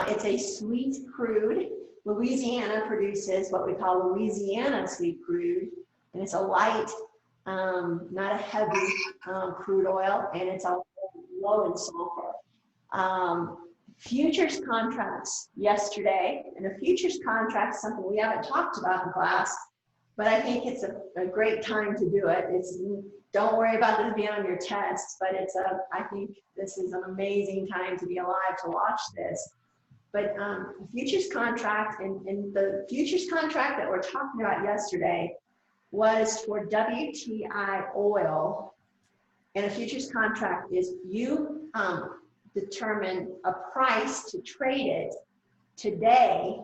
It's a sweet crude. Louisiana produces what we call Louisiana sweet crude, and it's a light, not a heavy crude oil, and it's also low in sulfur. Futures contracts yesterday, and a futures contract is something we haven't talked about in class, but I think it's a great time to do it. Don't worry about this being on your tests, but I think this is an amazing time to be alive to watch this. But the futures contract, and the futures contract that we're talking about yesterday was for WTI oil. And a futures contract is you determine a price to trade it today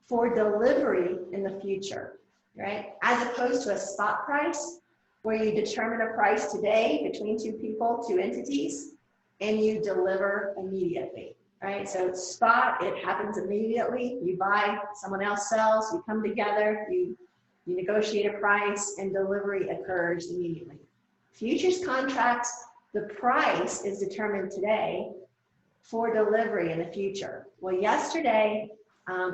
for delivery in the future, right? As opposed to a spot price where you determine a price today between two people, two entities, and you deliver immediately, right? So it's spot, it happens immediately. You buy, someone else sells, you come together, you negotiate a price, and delivery occurs immediately. Futures contracts, the price is determined today for delivery in the future. Well, yesterday,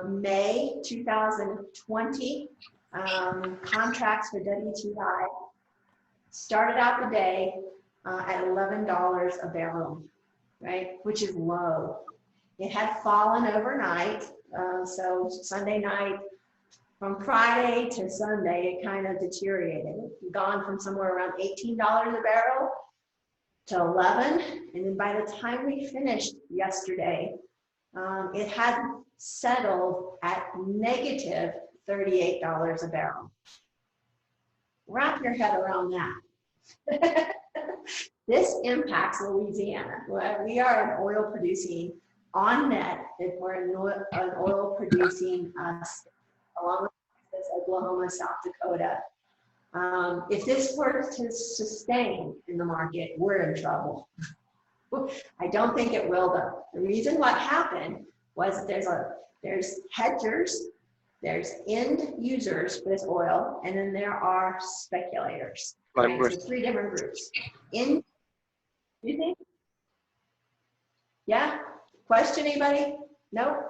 May 2020, contracts for WTI started out the day at $11 a barrel, right? Which is low. It had fallen overnight. So Sunday night, from Friday to Sunday, it kind of deteriorated. It gone from somewhere around $18 a barrel to 11. And then by the time we finished yesterday, it had settled at negative $38 a barrel. Wrap your head around that. This impacts Louisiana. We are an oil producing, on net, if we're an oil producing along with Texas, Oklahoma, South Dakota. If this were to sustain in the market, we're in trouble. I don't think it will though. The reason what happened was there's hedgers, there's end users for this oil, and then there are speculators. Right? So three different groups. You think? Yeah? Question, anybody? No?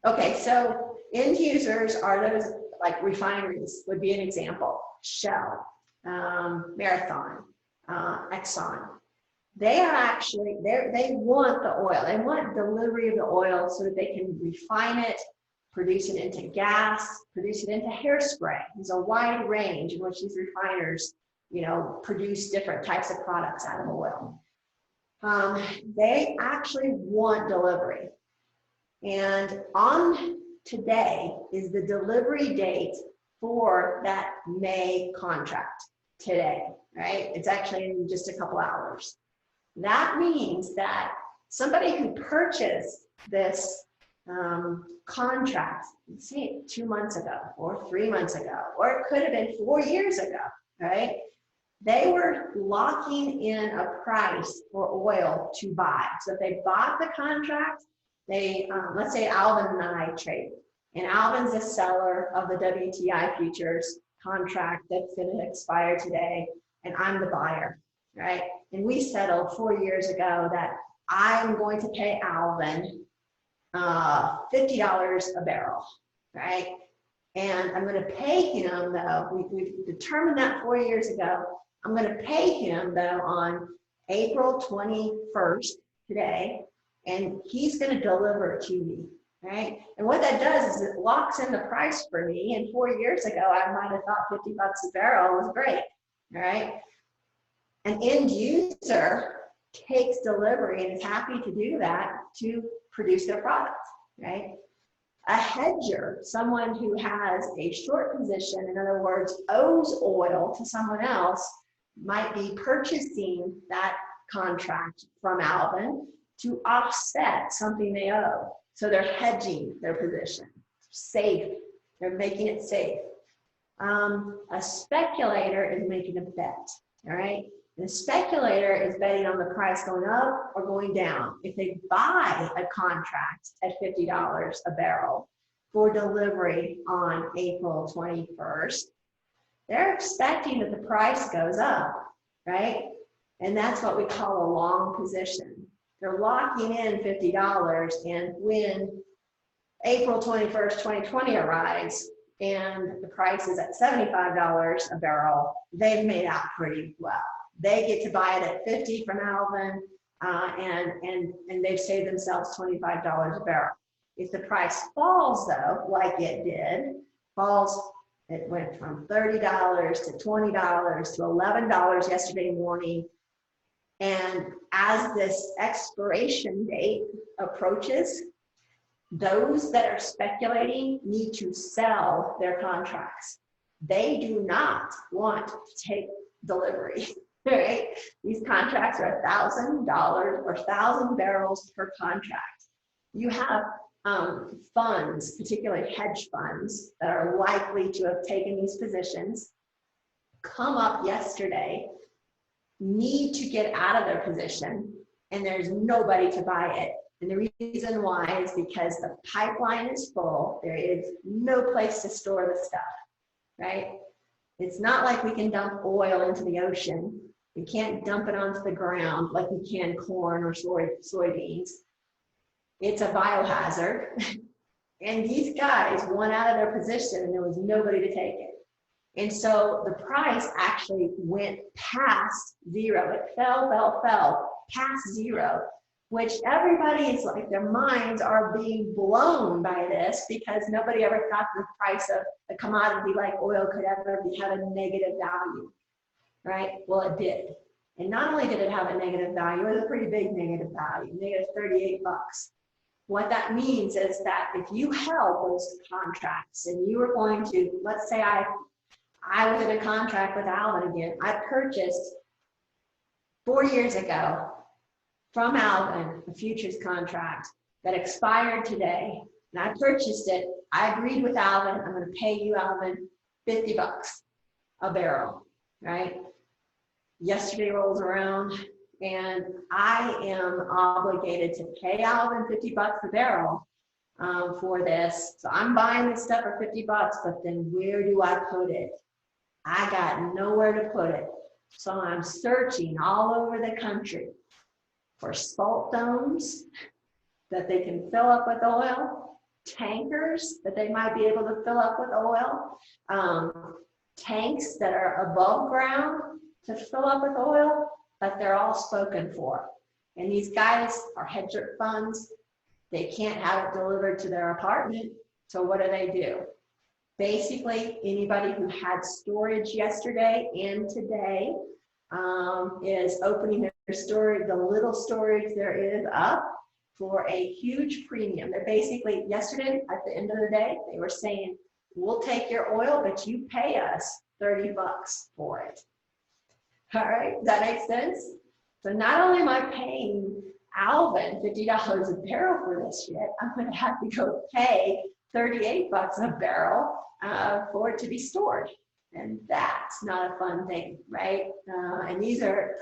Okay, so end users are those, like refineries would be an example. Shell, Marathon, Exxon. They are actually, they want the oil. They want delivery of the oil so that they can refine it, produce it into gas, produce it into hairspray. There's a wide range in which these refiners, produce different types of products out of oil. They actually want delivery. And on today is the delivery date for that May contract today, right? It's actually in just a couple hours. That means that somebody who purchased this contract, say 2 months ago or 3 months ago, or it could have been 4 years ago, right? They were locking in a price for oil to buy. So if they bought the contract, let's say Alvin and I traded, and Alvin's the seller of the WTI futures contract that's going to expire today, and I'm the buyer, right? And we settled 4 years ago that I'm going to pay Alvin $50 a barrel, right? And I'm going to pay him, though, we determined that 4 years ago, I'm going to pay him, though, on April 21st, today, and he's going to deliver it to me, right? And what that does is it locks in the price for me, and 4 years ago, I might have thought $50 a barrel was great, all right? An end user takes delivery and is happy to do that to produce their product, right? A hedger, someone who has a short position, in other words, owes oil to someone else, might be purchasing that contract from Alvin to offset something they owe. So they're hedging their position, safe, they're making it safe. A speculator is making a bet, all right? And a speculator is betting on the price going up or going down. If they buy a contract at $50 a barrel for delivery on April 21st, they're expecting that the price goes up, right? And that's what we call a long position. They're locking in $50, and when April 21st, 2020 arrives and the price is at $75 a barrel, they've made out pretty well. They get to buy it at 50 from Alvin, and they've saved themselves $25 a barrel. If the price falls though, like it did, it went from $30 to $20 to $11 yesterday morning. And as this expiration date approaches, those that are speculating need to sell their contracts. They do not want to take delivery, right? These contracts are $1,000 or 1,000 barrels per contract. You have funds, particularly hedge funds, that are likely to have taken these positions, come up yesterday, need to get out of their position, and there's nobody to buy it. And the reason why is because the pipeline is full. There is no place to store the stuff, right? It's not like we can dump oil into the ocean. We can't dump it onto the ground like we can corn or soybeans. It's a biohazard. And these guys went out of their position and there was nobody to take it. And so the price actually went past zero. It fell past zero, which everybody is like, their minds are being blown by this, because nobody ever thought the price of a commodity like oil could ever have a negative value, right? Well, it did. And not only did it have a negative value, it was a pretty big negative value, negative 38 bucks. What that means is that if you held those contracts and you were going to, let's say I was in a contract with Alvin again. I purchased 4 years ago from Alvin a futures contract that expired today, and I purchased it. I agreed with Alvin, I'm going to pay you, Alvin, 50 bucks a barrel, right? Yesterday rolls around and I am obligated to pay Alvin 50 bucks a barrel for this. So I'm buying this stuff for 50 bucks, but then where do I put it? I got nowhere to put it. So I'm searching all over the country for salt domes that they can fill up with oil, tankers that they might be able to fill up with oil, tanks that are above ground to fill up with oil, but they're all spoken for. And these guys are hedge funds. They can't have it delivered to their apartment. So what do? Basically, anybody who had storage yesterday and today is opening their storage, the little storage there is, up for a huge premium. They're basically, yesterday at the end of the day, they were saying, we'll take your oil, but you pay us 30 bucks for it. All right, does that make sense? So not only am I paying Alvin $50 a barrel for this shit, I'm going to have to go pay 38 bucks a barrel for it to be stored. And that's not a fun thing, right? And these are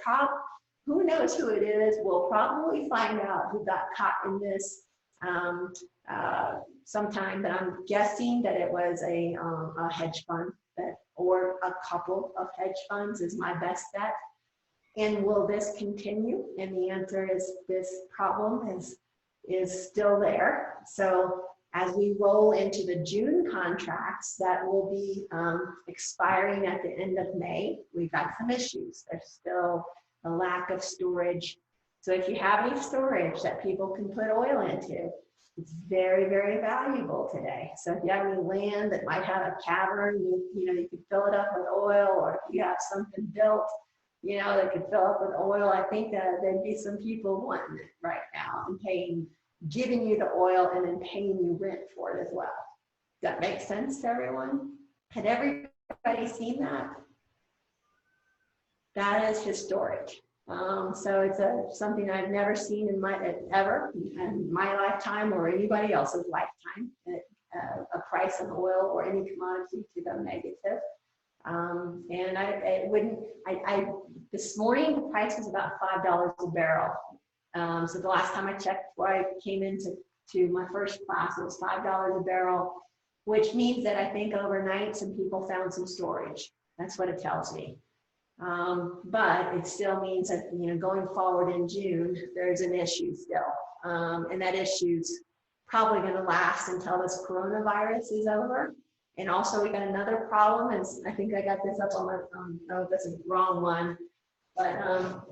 who knows who it is. We'll probably find out who got caught in this sometime, but I'm guessing that it was a hedge fund or a couple of hedge funds is my best bet. And will this continue? And the answer is this problem is still there. So as we roll into the June contracts that will be expiring at the end of May, we've got some issues. There's still a lack of storage. So if you have any storage that people can put oil into, it's very, very valuable today. So if you have any land that might have a cavern, you could fill it up with oil, or if you have something built, that could fill up with oil, I think that there'd be some people wanting it right now and giving you the oil and then paying you rent for it as well. Does that make sense to everyone? Had everybody seen that? That is historic. So it's something I've never seen in my lifetime or anybody else's lifetime. A price of oil or any commodity to go negative. And this morning the price was about $5 a barrel. So the last time I checked before I came into my first class, it was $5 a barrel, which means that I think overnight some people found some storage. That's what it tells me. But it still means that, going forward in June, there's an issue still. And that issue's probably going to last until this coronavirus is over. And also we got another problem, and I think I got this up on my, no, this is the wrong one, but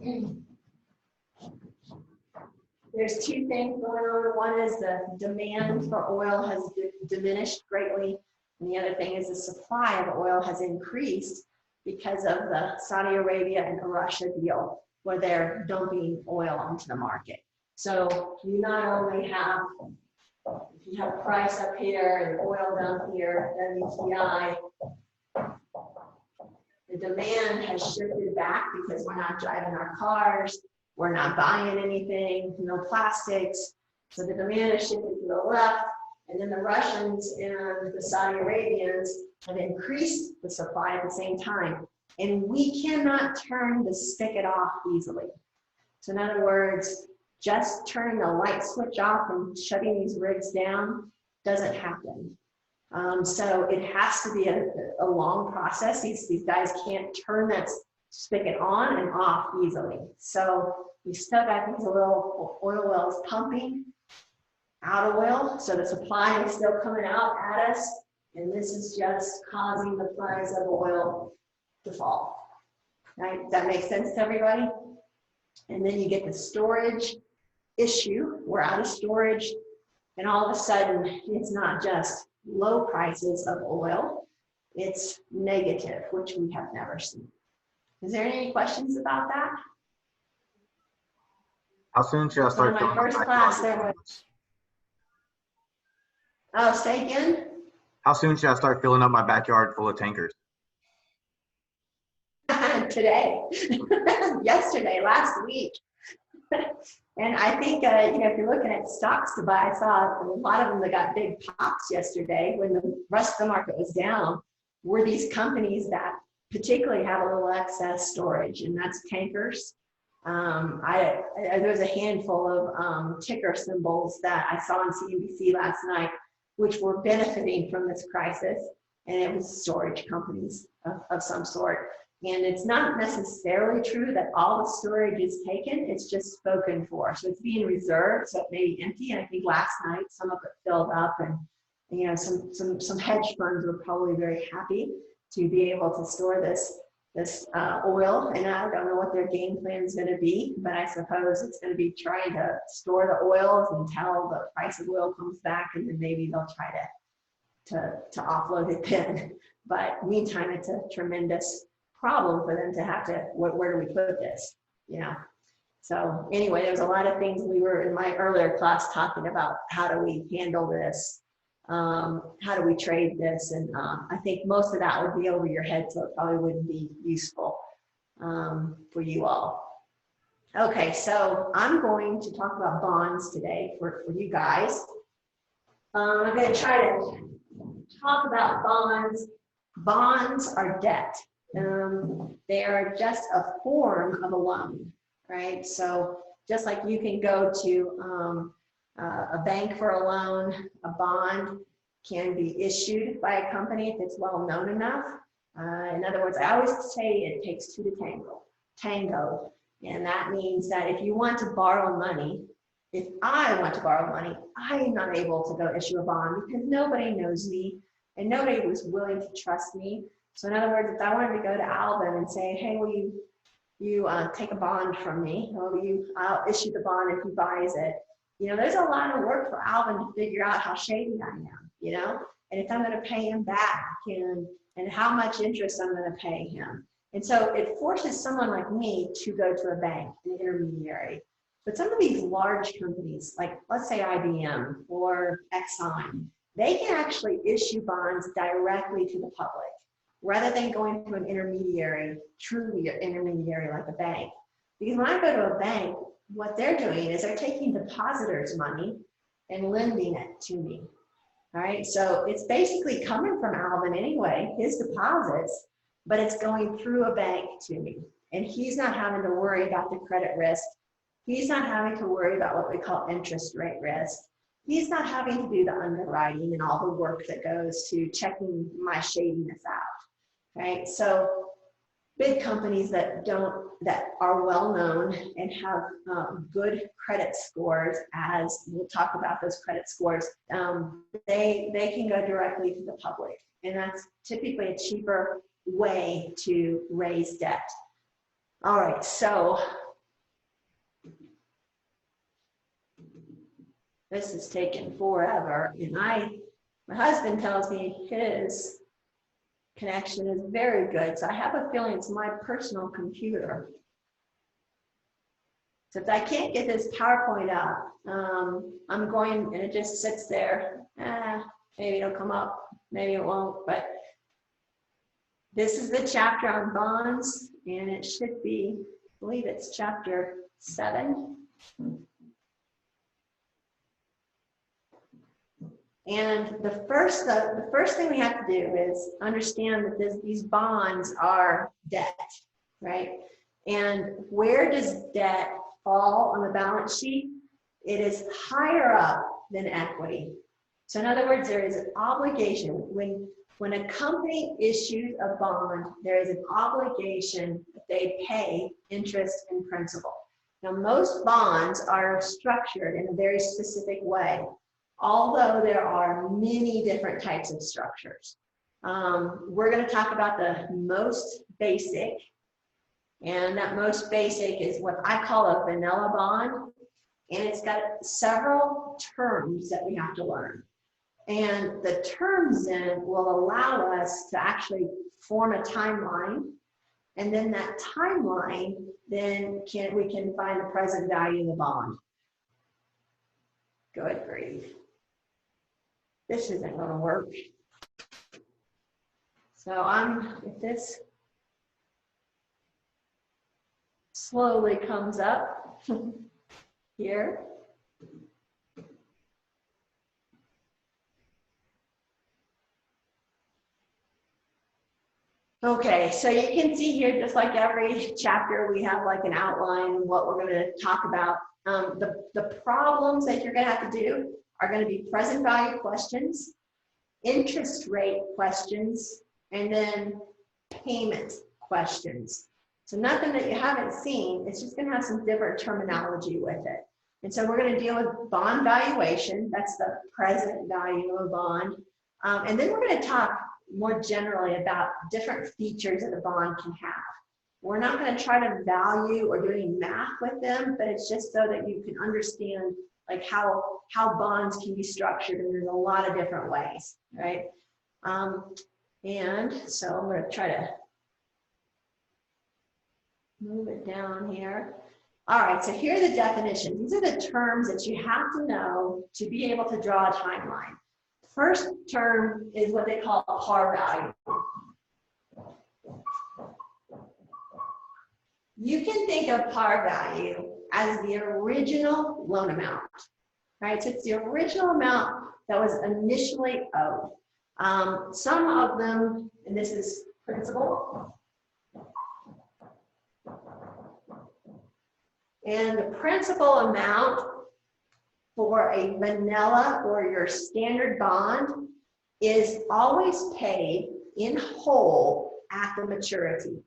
there's two things going on. One is the demand for oil has diminished greatly. And the other thing is the supply of oil has increased because of the Saudi Arabia and Russia deal where they're dumping oil onto the market. So you not only have, if you have price up here and oil down here, WTI, the demand has shifted back because we're not driving our cars, we're not buying anything, no plastics. So the demand has shifted to the left, and then the Russians and the Saudi Arabians have increased the supply at the same time. And we cannot turn the spigot off easily. So in other words, just turning the light switch off and shutting these rigs down doesn't happen. So it has to be a long process. These guys can't turn that spigot on and off easily. So we still got these little oil wells pumping out oil. So the supply is still coming out at us. And this is just causing the price of oil to fall. Right? Does that make sense to everybody? And then you get the storage issue. We're out of storage. And all of a sudden, it's not just low prices of oil, it's negative, which we have never seen. Is there any questions about that? How soon should I start? In my first class, there was. Oh, say again? How soon should I start filling up my backyard full of tankers? Today, yesterday, last week. And I think, if you're looking at stocks to buy, I saw a lot of them that got big pops yesterday when the rest of the market was down, were these companies that particularly have a little excess storage, and that's tankers. There was a handful of ticker symbols that I saw on CNBC last night, which were benefiting from this crisis, and it was storage companies of some sort. And it's not necessarily true that all the storage is taken, it's just spoken for. So it's being reserved, so it may be empty. And I think last night some of it filled up, and some hedge funds were probably very happy to be able to store this oil. And I don't know what their game plan is going to be, but I suppose it's going to be trying to store the oils until the price of oil comes back, and then maybe they'll try to offload it then. But meantime, it's a tremendous problem for them to have to, where do we put this, So anyway, there was a lot of things we were in my earlier class talking about. How do we handle this? How do we trade this? And I think most of that would be over your head, so it probably wouldn't be useful for you all. Okay, so I'm going to talk about bonds today for you guys. I'm going to try to talk about bonds. Bonds are debt. They are just a form of a loan, right? So just like you can go to a bank for a loan, a bond can be issued by a company if it's well known enough. In other words, I always say it takes two to tango. And that means that if you want to borrow money, if I want to borrow money, I am not able to go issue a bond because nobody knows me and nobody was willing to trust me. So in other words, if I wanted to go to Alvin and say, hey, will you take a bond from me? I'll issue the bond if he buys it. There's a lot of work for Alvin to figure out how shady I am, and if I'm going to pay him back and how much interest I'm going to pay him. And so it forces someone like me to go to a bank, an intermediary. But some of these large companies, like let's say IBM or Exxon, they can actually issue bonds directly to the public, rather than going to an intermediary, truly an intermediary like a bank. Because when I go to a bank, what they're doing is they're taking depositors' money and lending it to me. All right, so it's basically coming from Alvin anyway, his deposits, but it's going through a bank to me. And he's not having to worry about the credit risk. He's not having to worry about what we call interest rate risk. He's not having to do the underwriting and all the work that goes to checking my shadiness out. Right, so big companies that are well known and have good credit scores, as we'll talk about those credit scores, they can go directly to the public. And that's typically a cheaper way to raise debt. All right, so this has taken forever, and my husband tells me his connection is very good, so I have a feeling it's my personal computer. So if I can't get this PowerPoint up, I'm going, and it just sits there. Maybe it'll come up, maybe it won't, but this is the chapter on bonds, and it should be, I believe it's chapter 7. And the first thing we have to do is understand that these bonds are debt, right? And where does debt fall on the balance sheet? It is higher up than equity. So in other words, there is an obligation. When a company issues a bond, there is an obligation that they pay interest and principal. Now, most bonds are structured in a very specific way, although there are many different types of structures. We're going to talk about the most basic, and that most basic is what I call a vanilla bond, and it's got several terms that we have to learn. And the terms then will allow us to actually form a timeline, and then that timeline, then we can find the present value of the bond. Good grief. This isn't going to work. So if this slowly comes up here. Okay, so you can see here, just like every chapter, we have like an outline of what we're going to talk about. The problems that you're going to have to do are going to be present value questions, interest rate questions, and then payment questions. So nothing that you haven't seen, it's just going to have some different terminology with it. And so we're going to deal with bond valuation, that's the present value of a bond. And then we're going to talk more generally about different features that a bond can have. We're not going to try to value or do any math with them, but it's just so that you can understand like how bonds can be structured, and there's a lot of different ways, right? And so I'm going to try to move it down here. All right, so here are the definitions. These are the terms that you have to know to be able to draw a timeline. First term is what they call par value. You can think of par value as the original loan amount, right? So it's the original amount that was initially owed. Some of them, and this is principal, and the principal amount for a vanilla or your standard bond is always paid in whole at the maturity,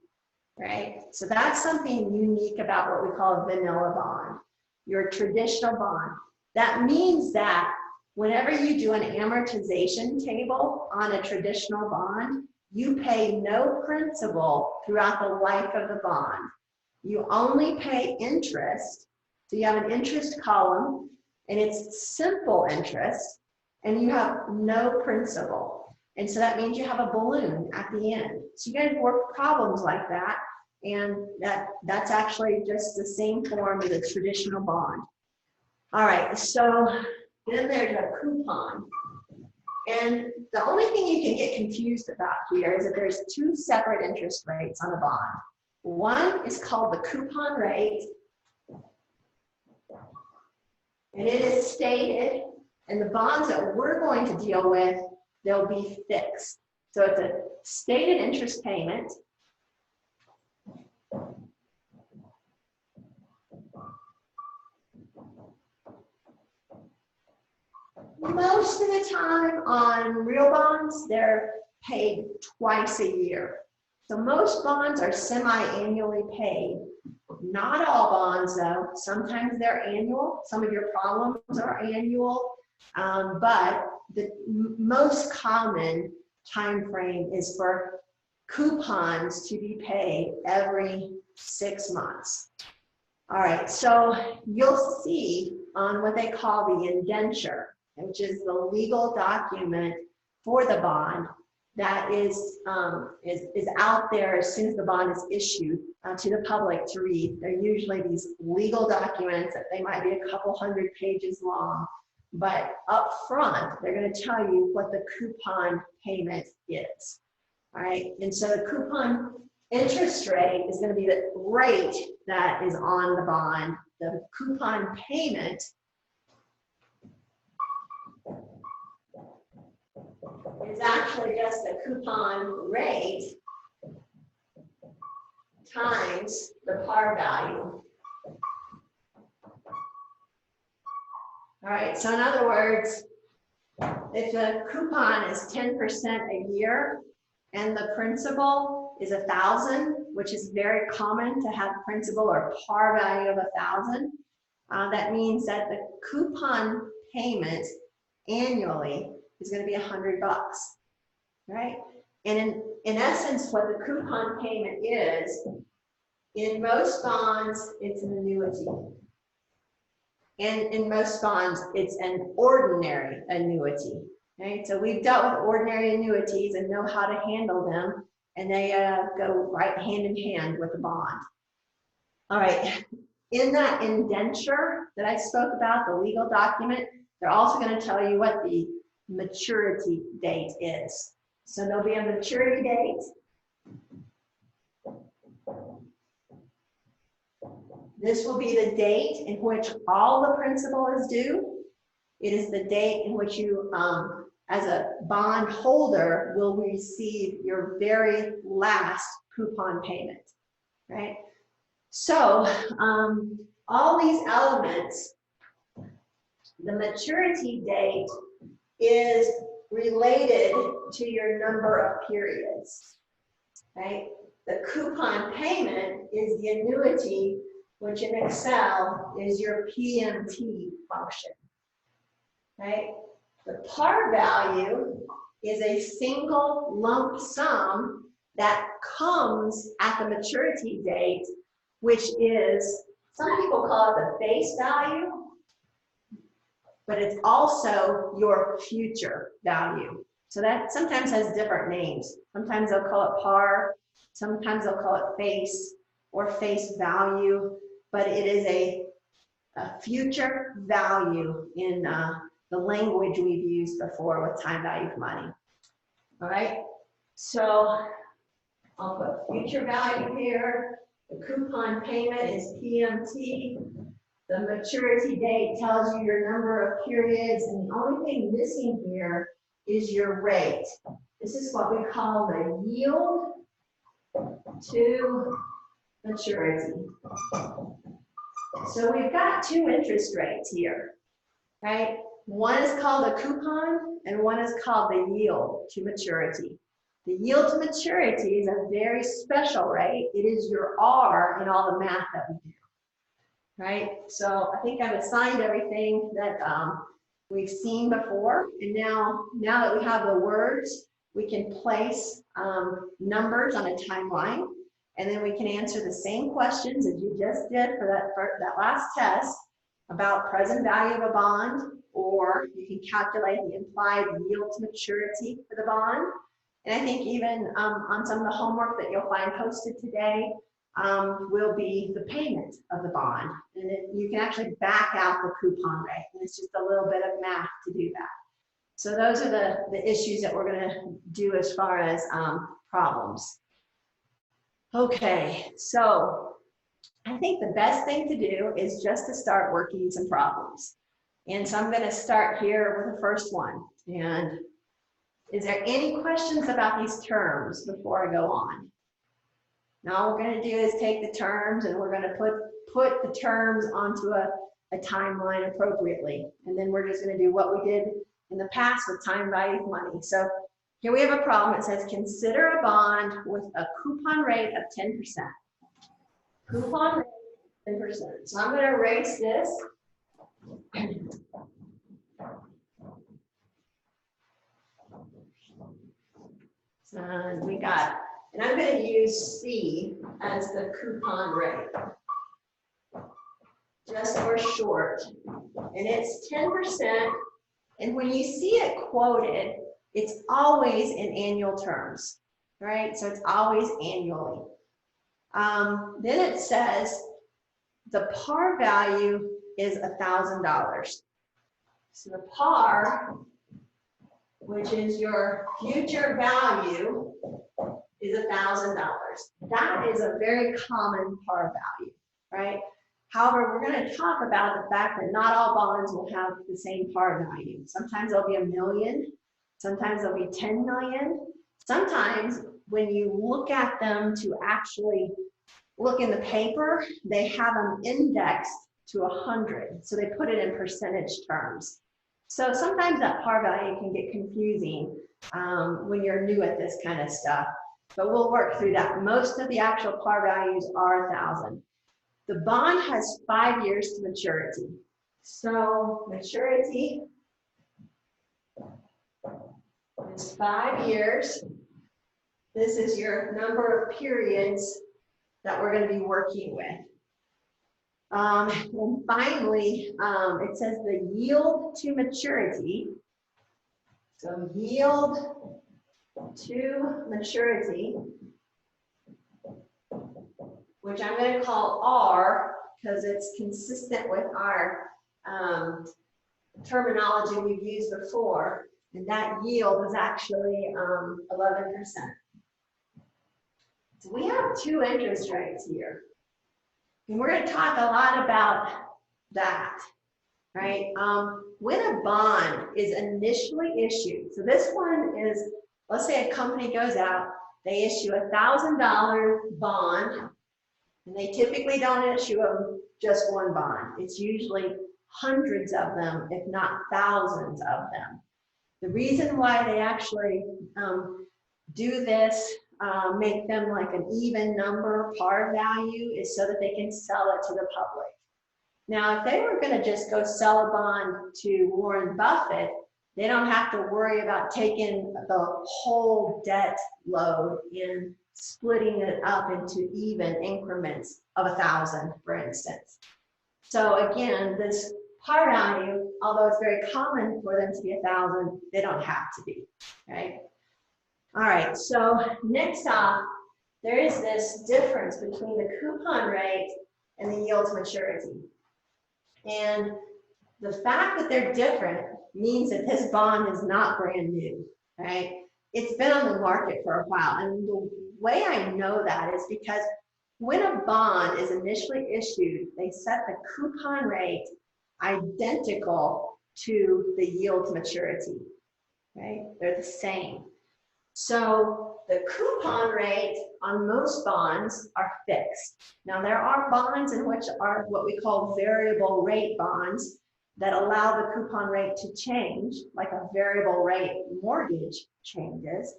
right? So that's something unique about what we call a vanilla bond, your traditional bond. That means that whenever you do an amortization table on a traditional bond, you pay no principal throughout the life of the bond. You only pay interest. So you have an interest column, and it's simple interest, and you have no principal. And so that means you have a balloon at the end. So you guys work problems like that, and that's actually just the same form as a traditional bond. All right, so then there's a coupon. And the only thing you can get confused about here is that there's two separate interest rates on a bond. One is called the coupon rate, and it is stated, and the bonds that we're going to deal with, they'll be fixed. So it's a stated interest payment. Most of the time on real bonds, they're paid twice a year. So most bonds are semi-annually paid. Not all bonds though. Sometimes they're annual. Some of your problems are annual. But the most common time frame is for coupons to be paid every 6 months. All right, so you'll see on what they call the indenture, which is the legal document for the bond that is out there as soon as the bond is issued to the public to read. They're usually these legal documents that they might be a couple hundred pages long, but up front, they're going to tell you what the coupon payment is. All right, and so the coupon interest rate is going to be the rate that is on the bond. The coupon payment is actually just the coupon rate times the par value. All right, so in other words, if the coupon is 10% a year and the principal is 1,000, which is very common to have principal or par value of 1,000, that means that the coupon payment annually is going to be $100, right? And in essence, what the coupon payment is, in most bonds, it's an annuity. And in most bonds, it's an ordinary annuity, right? So we've dealt with ordinary annuities and know how to handle them, and they go right hand in hand with the bond. All right, in that indenture that I spoke about, the legal document, they're also going to tell you what the maturity date is. So there'll be a maturity date. This will be the date in which all the principal is due. It is the date in which you, as a bond holder, will receive your very last coupon payment, right? So all these elements, the maturity date is related to your number of periods, right? The coupon payment is the annuity, which in Excel is your PMT function, right? The par value is a single lump sum that comes at the maturity date, which is, some people call it the face value, but it's also your future value. So that sometimes has different names. Sometimes they'll call it par, sometimes they'll call it face or face value, but it is a future value in the language we've used before with time value of money. All right, so I'll put future value here. The coupon payment is PMT. The maturity date tells you your number of periods, and the only thing missing here is your rate. This is what we call the yield to maturity. So we've got two interest rates here, right? One is called a coupon and one is called the yield to maturity. The yield to maturity is a very special rate. It is your R in all the math that we do, right? So I think I've assigned everything that we've seen before. And now that we have the words, we can place numbers on a timeline. And then we can answer the same questions as you just did for that last test about present value of a bond, or you can calculate the implied yield to maturity for the bond. And I think even on some of the homework that you'll find posted today will be the payment of the bond. And you can actually back out the coupon rate. And it's just a little bit of math to do that. So those are the issues that we're going to do as far as problems. Okay, so I think the best thing to do is just to start working some problems. And so I'm going to start here with the first one. And is there any questions about these terms before I go on? Now all we're going to do is take the terms and we're going to put the terms onto a timeline appropriately. And then we're just going to do what we did in the past with time value of money. So Here we have a problem. It says consider a bond with a coupon rate of 10%. Coupon rate 10%. So I'm going to erase this. So we got, and I'm going to use C as the coupon rate, just for short. And it's 10%. And when you see it quoted, it's always in annual terms, right? So it's always annually. Then it says the par value is $1,000. So the par, which is your future value, is $1,000. That is a very common par value, right? However, we're going to talk about the fact that not all bonds will have the same par value. Sometimes there'll be $1 million. Sometimes there'll be 10 million. Sometimes when you look at them to actually look in the paper, they have them indexed to 100. So they put it in percentage terms. So sometimes that par value can get confusing when you're new at this kind of stuff, but we'll work through that. Most of the actual par values are 1,000. The bond has 5 years to maturity. So maturity is 5 years. This is your number of periods that we're going to be working with. And finally, it says the yield to maturity. So yield to maturity, which I'm going to call R because it's consistent with our terminology we've used before. And that yield is actually 11%. So we have 2 interest rates here. And we're going to talk a lot about that, right? When a bond is initially issued, so this one is, let's say a company goes out, they issue a $1,000 bond, and they typically don't issue just one bond. It's usually hundreds of them, if not thousands of them. The reason why they actually do this, make them like an even number par value, is so that they can sell it to the public. Now, if they were going to just go sell a bond to Warren Buffett, they don't have to worry about taking the whole debt load and splitting it up into even increments of 1,000, for instance. So again, this par value, although it's very common for them to be 1,000, they don't have to be, right? All right, so next off, there is this difference between the coupon rate and the yield to maturity. And the fact that they're different means that this bond is not brand new, right? It's been on the market for a while. And the way I know that is because when a bond is initially issued, they set the coupon rate identical to the yield to maturity, right? They're the same. So the coupon rate on most bonds are fixed. Now there are bonds in which are what we call variable rate bonds that allow the coupon rate to change, like a variable rate mortgage changes.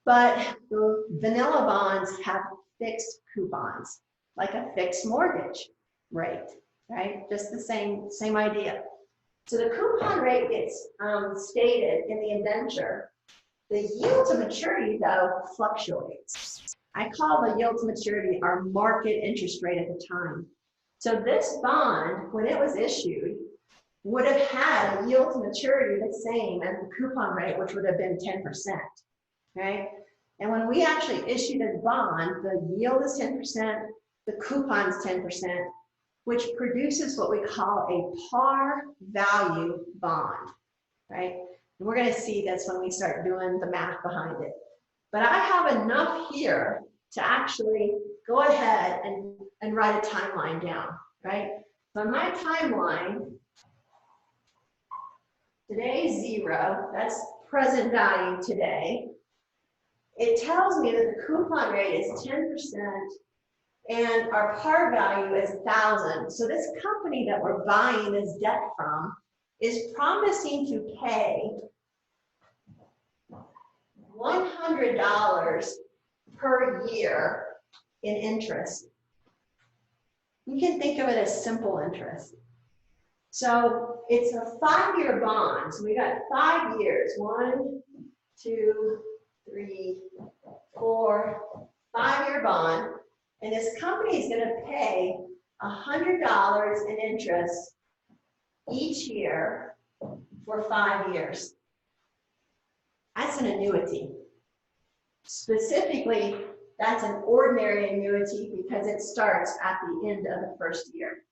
But the vanilla bonds have fixed coupons, like a fixed mortgage rate, right? Just the same idea. So the coupon rate gets stated in the indenture. The yield to maturity, though, fluctuates. I call the yield to maturity our market interest rate at the time. So this bond, when it was issued, would have had a yield to maturity the same as the coupon rate, which would have been 10%, right? And when we actually issued a bond, the yield is 10%, the coupon is 10%, which produces what we call a par value bond, right? And we're going to see this when we start doing the math behind it. But I have enough here to actually go ahead and write a timeline down, right? So on my timeline, today's 0, that's present value today. It tells me that the coupon rate is 10% and our par value is 1,000. So this company that we're buying this debt from is promising to pay $100 per year in interest. You can think of it as simple interest. So it's a 5-year bond. So we got 5 years. 1, 2, 3, 4, 5-year bond. And this company is going to pay $100 in interest each year for 5 years. That's an annuity. Specifically, that's an ordinary annuity because it starts at the end of the first year.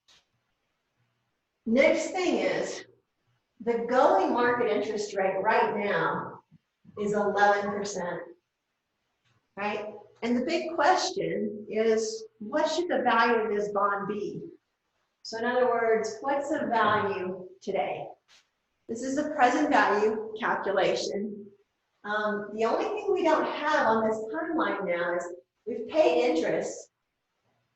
Next thing is, the going market interest rate right now is 11%, right? And the big question is, what should the value of this bond be? So in other words, what's the value today? This is a present value calculation. The only thing we don't have on this timeline now is we've paid interest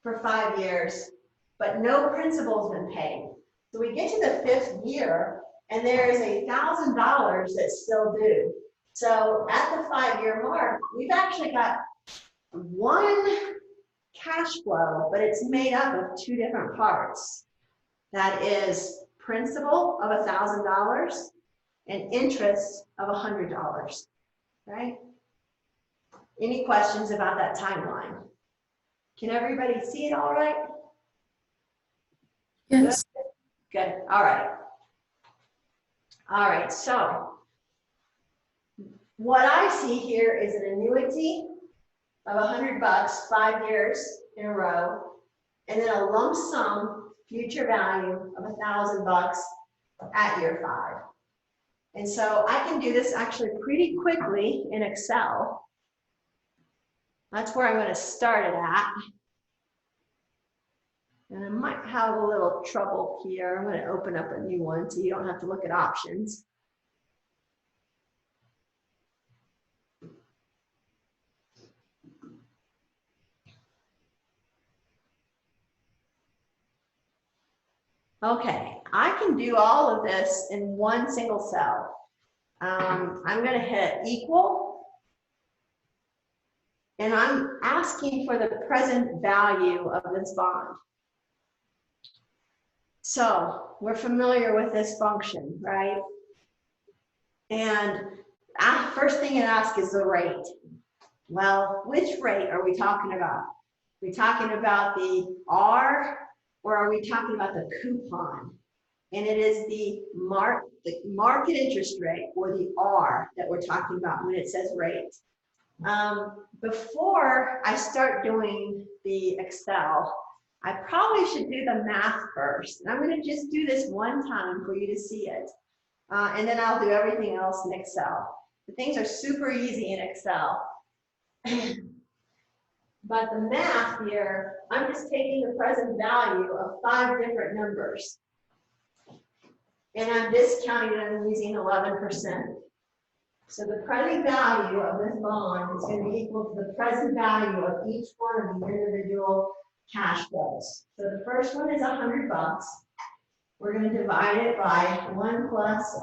for 5 years, but no principal's been paid. So we get to the 5th year, and there is $1,000 that's still due. So at the 5-year mark, we've actually got one cash flow, but it's made up of 2 different parts. That is principal of $1,000 and interest of $100, right? Any questions about that timeline? Can everybody see it all right? Yes. Good, all right. All right, so what I see here is an annuity of $100, 5 years in a row, and then a lump sum future value of $1,000 at year 5. And so I can do this actually pretty quickly in Excel. That's where I'm going to start it at. And I might have a little trouble here. I'm going to open up a new one so you don't have to look at options. Okay, I can do all of this in one single cell. I'm going to hit equal. And I'm asking for the present value of this bond. So we're familiar with this function, right? And first thing it asks is the rate. Well, which rate are we talking about? Are we talking about the R, or are we talking about the coupon? And it is the market interest rate, or the R, that we're talking about when it says rate. Before I start doing the Excel, I probably should do the math first. And I'm going to just do this one time for you to see it. And then I'll do everything else in Excel. The things are super easy in Excel. But the math here, I'm just taking the present value of 5 different numbers. And I'm discounting them using 11%. So the present value of this bond is going to be equal to the present value of each one of the individual cash flows. So the first one is $100. We're going to divide it by 1 plus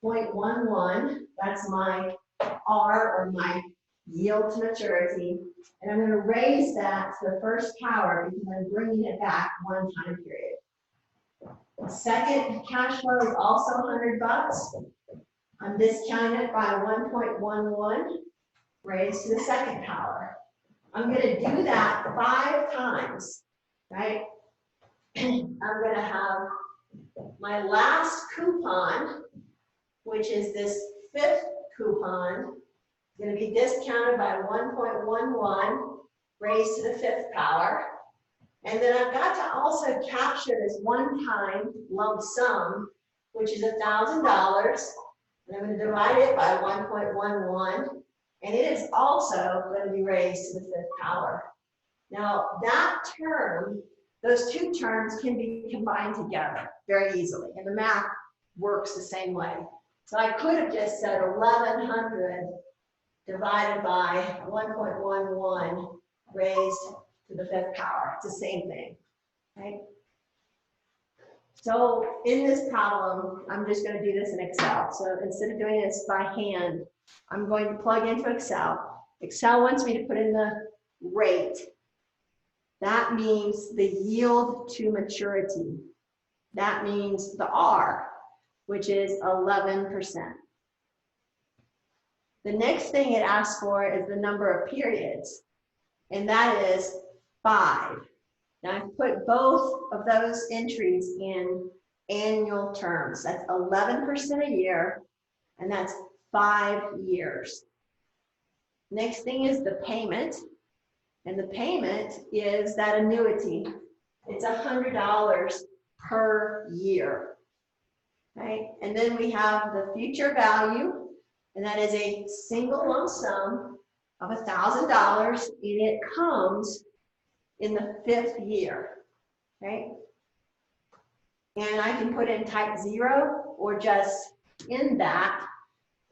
0.11. That's my R, or my yield to maturity. And I'm going to raise that to the first power because I'm bringing it back one time period. The second cash flow is also $100. I'm discounting it by 1.11, raised to the second power. I'm going to do that 5 times, right? I'm going to have my last coupon, which is this 5th coupon, is going to be discounted by 1.11, raised to the 5th power. And then I've got to also capture this one-time lump sum, which is $1,000. And I'm going to divide it by 1.11. And it is also going to be raised to the 5th power. Now, that term, those 2 terms can be combined together very easily. And the math works the same way. So I could have just said 1,100 divided by 1.11 raised to the 5th power. It's the same thing, right? So in this problem, I'm just going to do this in Excel. So instead of doing this by hand, I'm going to plug into Excel. Excel wants me to put in the rate. That means the yield to maturity. That means the R, which is 11%. The next thing it asks for is the number of periods, and that is 5. Now I've put both of those entries in annual terms. That's 11% a year, and that's 5 years. Next thing is the payment, and the payment is that annuity. It's $100 per year, right? And then we have the future value, and that is a single lump sum of $1,000, and it comes in the 5th year, right? And I can put in type 0 or just in that.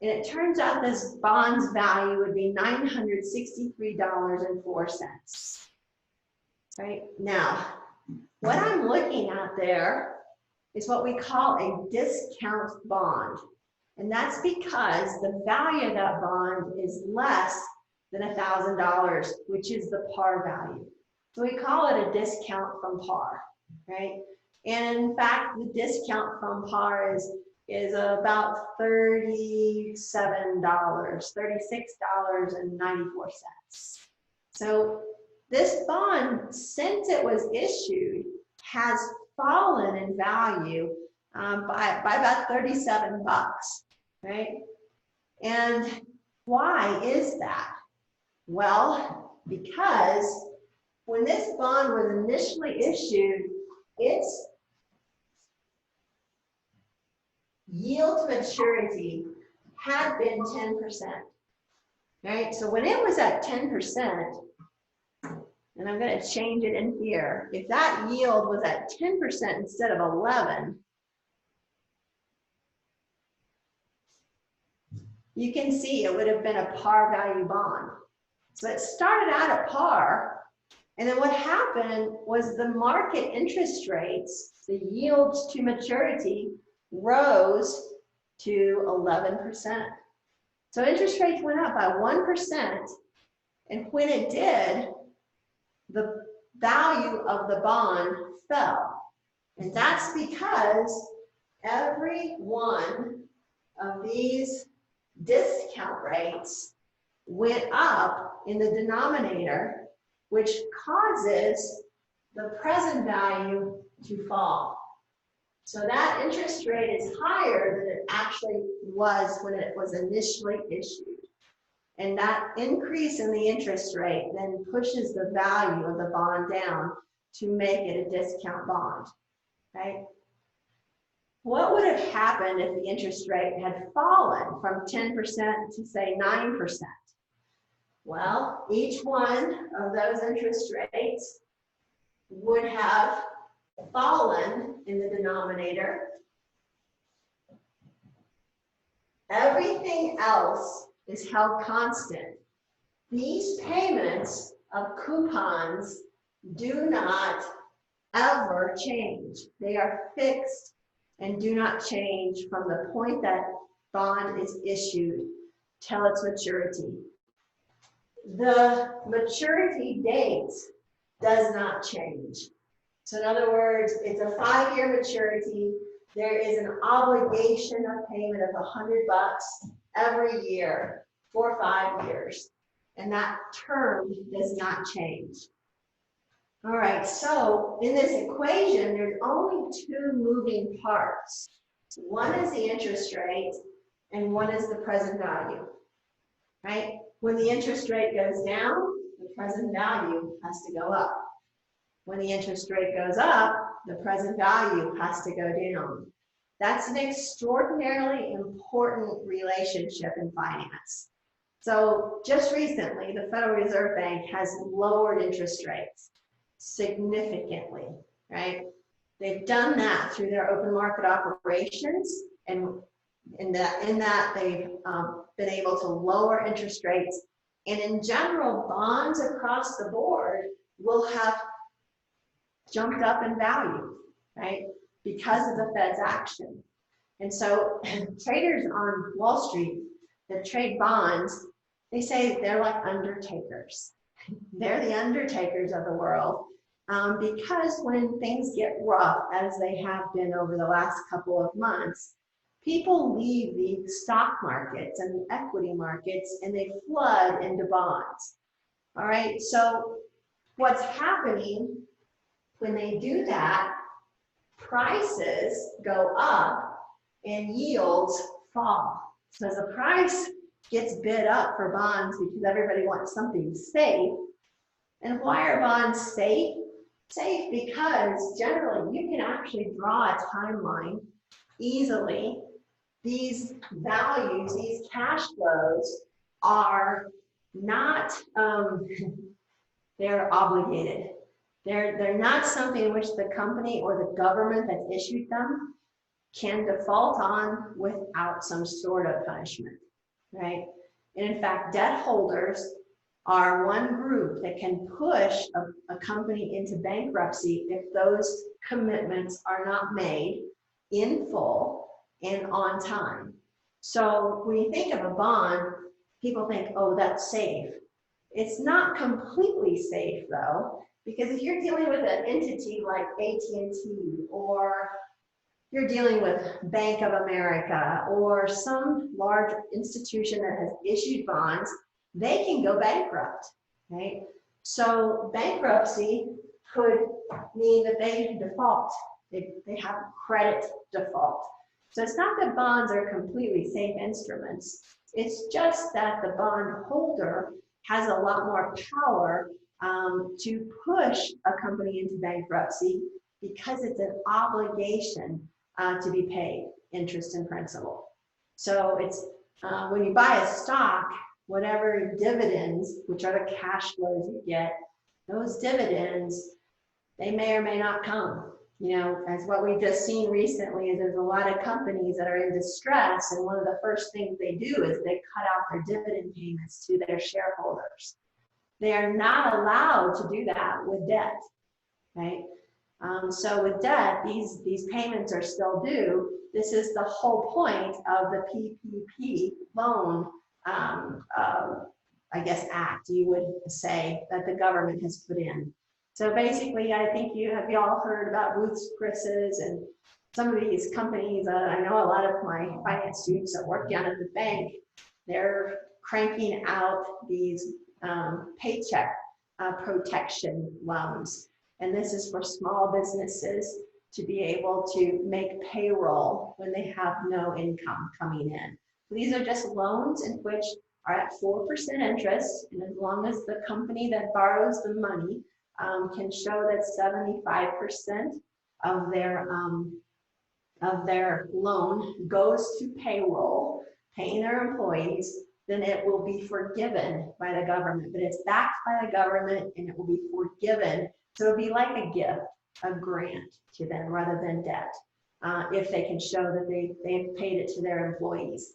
And it turns out this bond's value would be $963.04. Right? Now, what I'm looking at there is what we call a discount bond. And that's because the value of that bond is less than $1,000, which is the par value. So we call it a discount from par, right? And in fact, the discount from par is about $37, $36.94. So this bond, since it was issued, has fallen in value by about 37 bucks, right? And why is that? Well, because when this bond was initially issued, its yield to maturity had been 10%, right? So when it was at 10%, and I'm going to change it in here, if that yield was at 10% instead of 11, you can see it would have been a par value bond. So it started out at par, and then what happened was the market interest rates, the yields to maturity, rose to 11%. So interest rates went up by 1%, and when it did, the value of the bond fell. And that's because every one of these discount rates went up in the denominator, which causes the present value to fall. So that interest rate is higher than it actually was when it was initially issued. And that increase in the interest rate then pushes the value of the bond down to make it a discount bond, right? What would have happened if the interest rate had fallen from 10% to say 9%? Well, each one of those interest rates would have fallen in the denominator. Everything else is held constant. These payments of coupons do not ever change. They are fixed and do not change from the point that bond is issued till its maturity. The maturity date does not change. So in other words, it's a 5-year maturity. There is an obligation of payment of $100 every year for 5 years. And that term does not change. All right, so in this equation, there's only 2 moving parts. One is the interest rate and one is the present value, right? When the interest rate goes down, the present value has to go up. When the interest rate goes up, the present value has to go down. That's an extraordinarily important relationship in finance. So just recently, the Federal Reserve Bank has lowered interest rates significantly, right? They've done that through their open market operations, and in that they've been able to lower interest rates. And in general, bonds across the board will have jumped up in value, right? Because of the Fed's action. And so traders on Wall Street, that trade bonds, they say they're like undertakers. They're the undertakers of the world. Because when things get rough, as they have been over the last couple of months, people leave the stock markets and the equity markets and they flood into bonds. All right, so what's happening when they do that, prices go up and yields fall. So as the price gets bid up for bonds because everybody wants something safe. And why are bonds safe? Safe because generally you can actually draw a timeline easily. These values, these cash flows are not, they're obligated. They're not something in which the company or the government that issued them can default on without some sort of punishment, right? And in fact, debt holders are one group that can push a company into bankruptcy if those commitments are not made in full and on time. So when you think of a bond, people think, oh, that's safe. It's not completely safe though, because if you're dealing with an entity like AT&T, or you're dealing with Bank of America or some large institution that has issued bonds, they can go bankrupt, right? So bankruptcy could mean that they default. They have credit default. So it's not that bonds are completely safe instruments. It's just that the bond holder has a lot more power to push a company into bankruptcy because it's an obligation to be paid interest and principal. So it's when you buy a stock, whatever dividends, which are the cash flows you get, those dividends, they may or may not come. You know, as what we've just seen recently is there's a lot of companies that are in distress, and one of the first things they do is they cut out their dividend payments to their shareholders. They are not allowed to do that with debt, right? So with debt, these payments are still due. This is the whole point of the PPP loan, I guess, act, you would say, that the government has put in. So basically, I think you all heard about Ruth's Chris's and some of these companies. I know a lot of my finance students that work down at the bank, they're cranking out these paycheck protection loans. And this is for small businesses to be able to make payroll when they have no income coming in. So these are just loans in which are at 4% interest, and as long as the company that borrows the money can show that 75% of their loan goes to payroll, paying their employees, then it will be forgiven by the government. But it's backed by the government and it will be forgiven. So it'll be like a gift, a grant to them rather than debt, if they can show that they've paid it to their employees.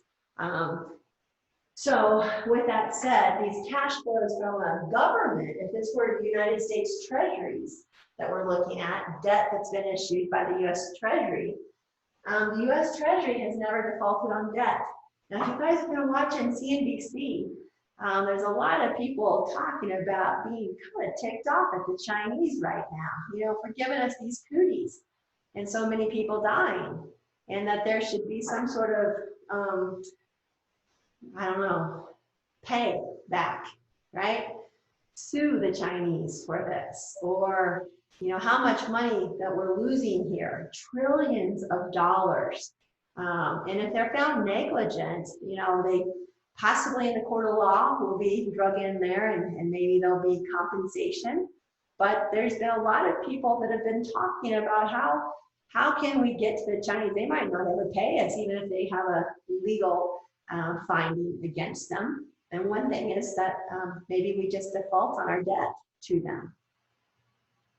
So with that said, these cash flows from a government, if this were the United States Treasuries that we're looking at, debt that's been issued by the US Treasury, the US Treasury has never defaulted on debt. Now, if you guys have been watching CNBC, there's a lot of people talking about being kind of ticked off at the Chinese right now, you know, for giving us these cooties and so many people dying, and that there should be some sort of, I don't know, pay back, right? Sue the Chinese for this, or, you know, how much money that we're losing here, trillions of dollars. And if they're found negligent, you know, they possibly in the court of law will be drug in there, and maybe there'll be compensation. But there's been a lot of people that have been talking about how can we get to the Chinese? They might not ever pay us, even if they have a legal finding against them. And one thing is that maybe we just default on our debt to them.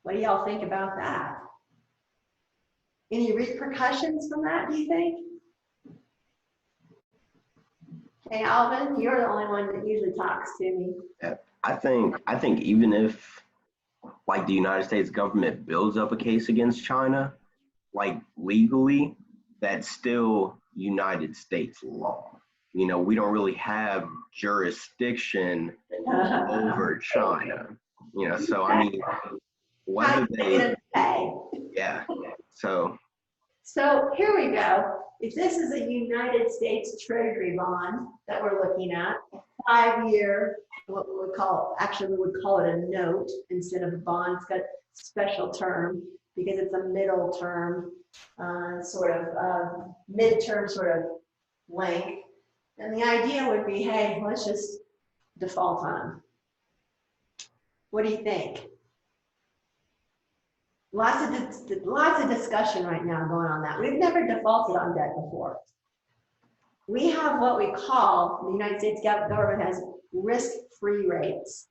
What do y'all think about that? Any repercussions from that, do you think? Okay, Alvin, you're the only one that usually talks to me. I think even if, like, the United States government builds up a case against China, like, legally, that's still United States law. we don't really have jurisdiction over China. So I mean, whether they, pay. yeah. So So here we go. If this is a United States Treasury bond that we're looking at, 5-year, what we would call, actually we would call it a note instead of a bond. It's got a special term because it's a middle term, midterm sort of length. And the idea would be, hey, let's just default on them. What do you think? Lots of discussion right now going on that. We've never defaulted on debt before. We have what we call, the United States government has risk-free rates.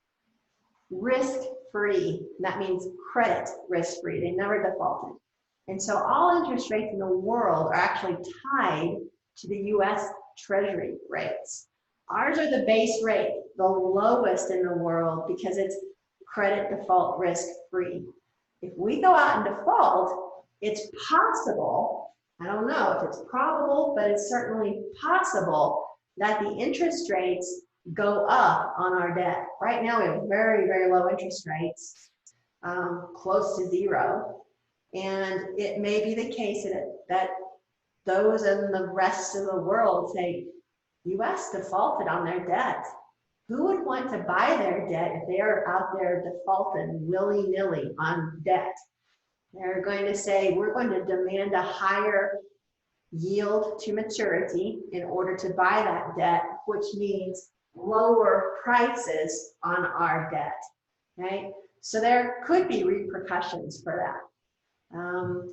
Risk-free, that means credit risk-free. They never defaulted. And so all interest rates in the world are actually tied to the US Treasury rates. Ours are the base rate, the lowest in the world because it's credit default risk-free. If we go out and default, it's possible, I don't know if it's probable, but it's certainly possible that the interest rates go up on our debt. Right now we have very, very low interest rates, close to zero. And it may be the case that those in the rest of the world say, US defaulted on their debt. Who would want to buy their debt if they are out there defaulting willy-nilly on debt? They're going to say, we're going to demand a higher yield to maturity in order to buy that debt, which means lower prices on our debt, right? So there could be repercussions for that.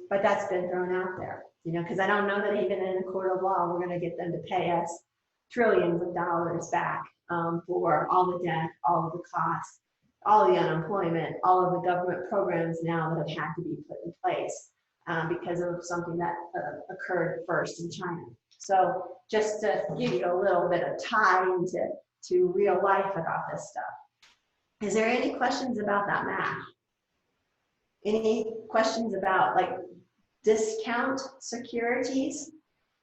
But that's been thrown out there, because I don't know that even in a court of law, we're going to get them to pay us trillions of dollars back for all the debt, all of the costs, all the unemployment, all of the government programs now that have had to be put in place because of something that occurred first in China. So just to give you a little bit of tie into real life about this stuff. Is there any questions about that math? Any questions about like discount securities,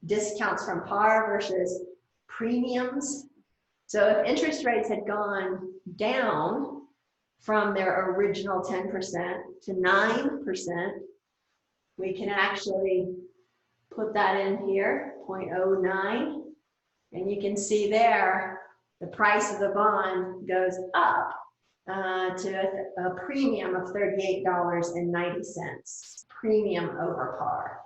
discounts from par versus premiums? So if interest rates had gone down from their original 10% to 9%, we can actually put that in here, 0.09, and you can see there the price of the bond goes up to a premium of $38.90, premium over par.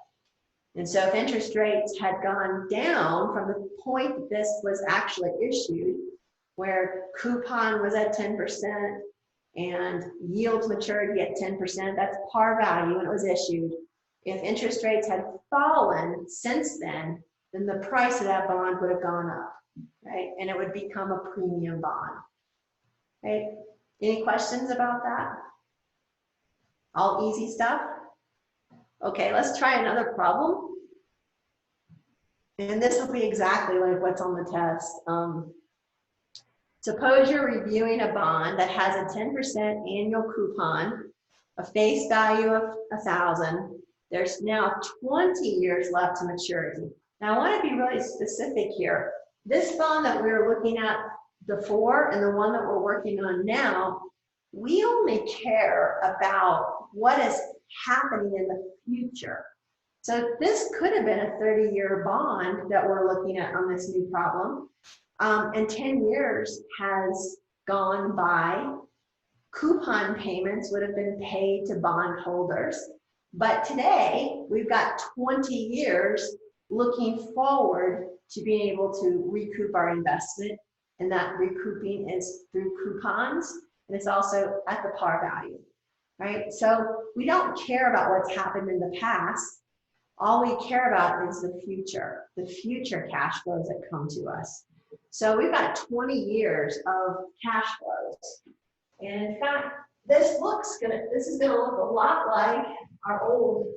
And so if interest rates had gone down from the point that this was actually issued, where coupon was at 10% and yield maturity at 10%, that's par value when it was issued. If interest rates had fallen since then the price of that bond would have gone up, right? And it would become a premium bond, right? Any questions about that? All easy stuff? Okay, let's try another problem. And this will be exactly like what's on the test. Suppose you're reviewing a bond that has a 10% annual coupon, a face value of 1,000. There's now 20 years left to maturity. Now I want to be really specific here. This bond that we were looking at before and the one that we're working on now, we only care about what is happening in the future. So this could have been a 30-year bond that we're looking at on this new problem. And 10 years has gone by. Coupon payments would have been paid to bondholders. But today, we've got 20 years looking forward to being able to recoup our investment. And that recouping is through coupons. And it's also at the par value, right? So we don't care about what's happened in the past. All we care about is the future cash flows that come to us. So we've got 20 years of cash flows. And in fact, this is gonna look a lot like our old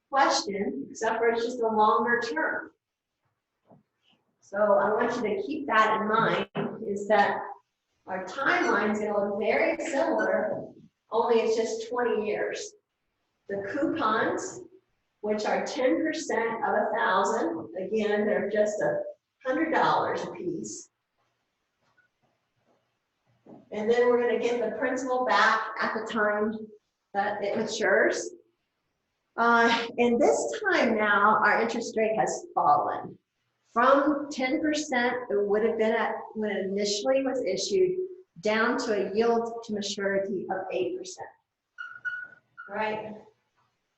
question, except for it's just a longer term. So I want you to keep that in mind, is that our timeline is gonna look very similar, only it's just 20 years. The coupons, which are 10% of 1,000, again, they're just a $100 a piece. And then we're going to get the principal back at the time that it matures. And this time now, our interest rate has fallen from 10%, it would have been at when it initially was issued, down to a yield to maturity of 8%. All right,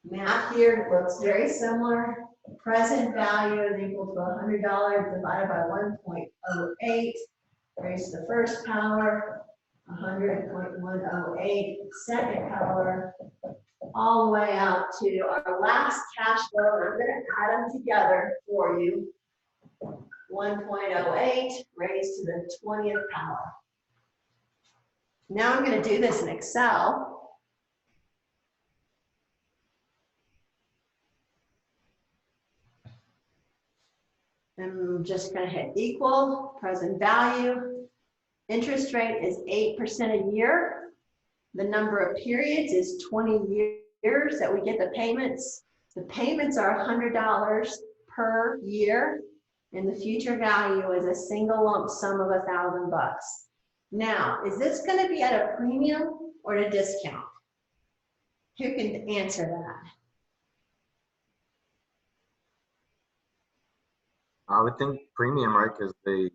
math here looks very similar. Present value is equal to $100 divided by 1.08, raised to the first power, 100.108, second power, all the way out to our last cash flow. I'm going to add them together for you. 1.08 raised to the 20th power. Now I'm going to do this in Excel. I'm just going to hit equal, present value. Interest rate is 8% a year. The number of periods is 20 years that we get the payments. The payments are $100 per year, and the future value is a single lump sum of $1,000 bucks. Now, is this going to be at a premium or at a discount? Who can answer that? I would think premium, right? Because the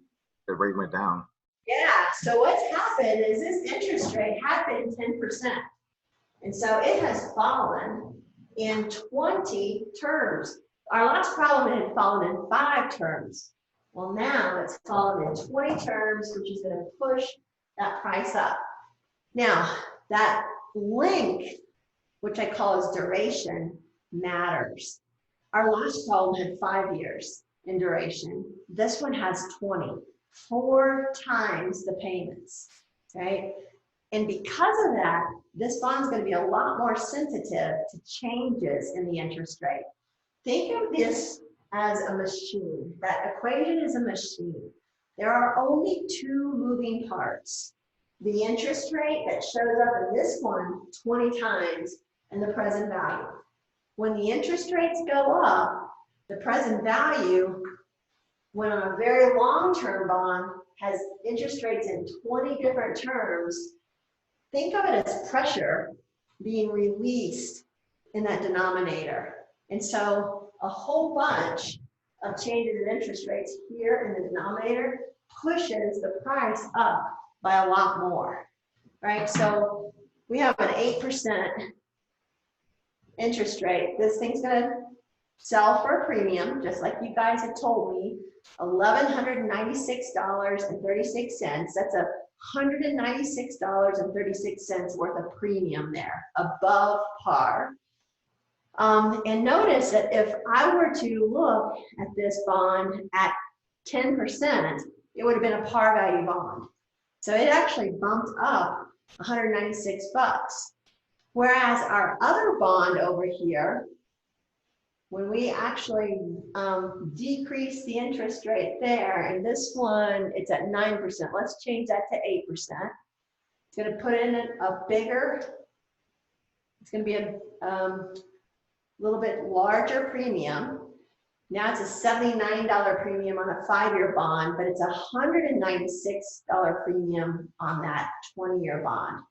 rate went down. Yeah, so what's happened is this interest rate had been 10%. And so it has fallen in 20 terms. Our last problem, it had fallen in 5 terms. Well, now it's fallen in 20 terms, which is going to push that price up. Now, that length, which I call as duration, matters. Our last problem had 5 years in duration. This one has 20, 4 times the payments, right? And because of that, this bond is going to be a lot more sensitive to changes in the interest rate. Think of this as a machine. That equation is a machine. There are only 2 moving parts. The interest rate that shows up in this one 20 times and the present value. When the interest rates go up, the present value, when on a very long-term bond, has interest rates in 20 different terms. Think of it as pressure being released in that denominator. And so a whole bunch of changes in interest rates here in the denominator pushes the price up by a lot more, right? So we have an 8% interest rate. This thing's gonna sell for a premium, just like you guys had told me, $1,196.36. That's a $196.36 worth of premium there, above par. And notice that if I were to look at this bond at 10%, it would have been a par value bond. So it actually bumped up 196 bucks. Whereas our other bond over here, when we actually decrease the interest rate there, and this one, it's at 9%. Let's change that to 8%. It's going to put in a bigger, it's going to be a little bit larger premium. Now it's a $79 premium on a 5-year bond, but it's a $196 premium on that 20-year bond.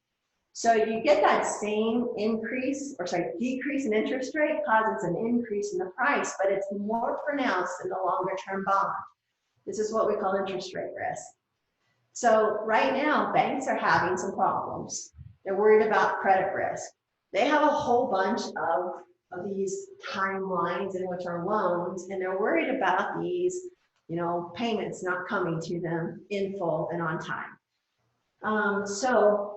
So you get that same increase, or sorry, decrease in interest rate causes an increase in the price, but it's more pronounced in the longer term bond. This is what we call interest rate risk. So right now, banks are having some problems. They're worried about credit risk. They have a whole bunch of these timelines in which are loans, and they're worried about these, payments not coming to them in full and on time. So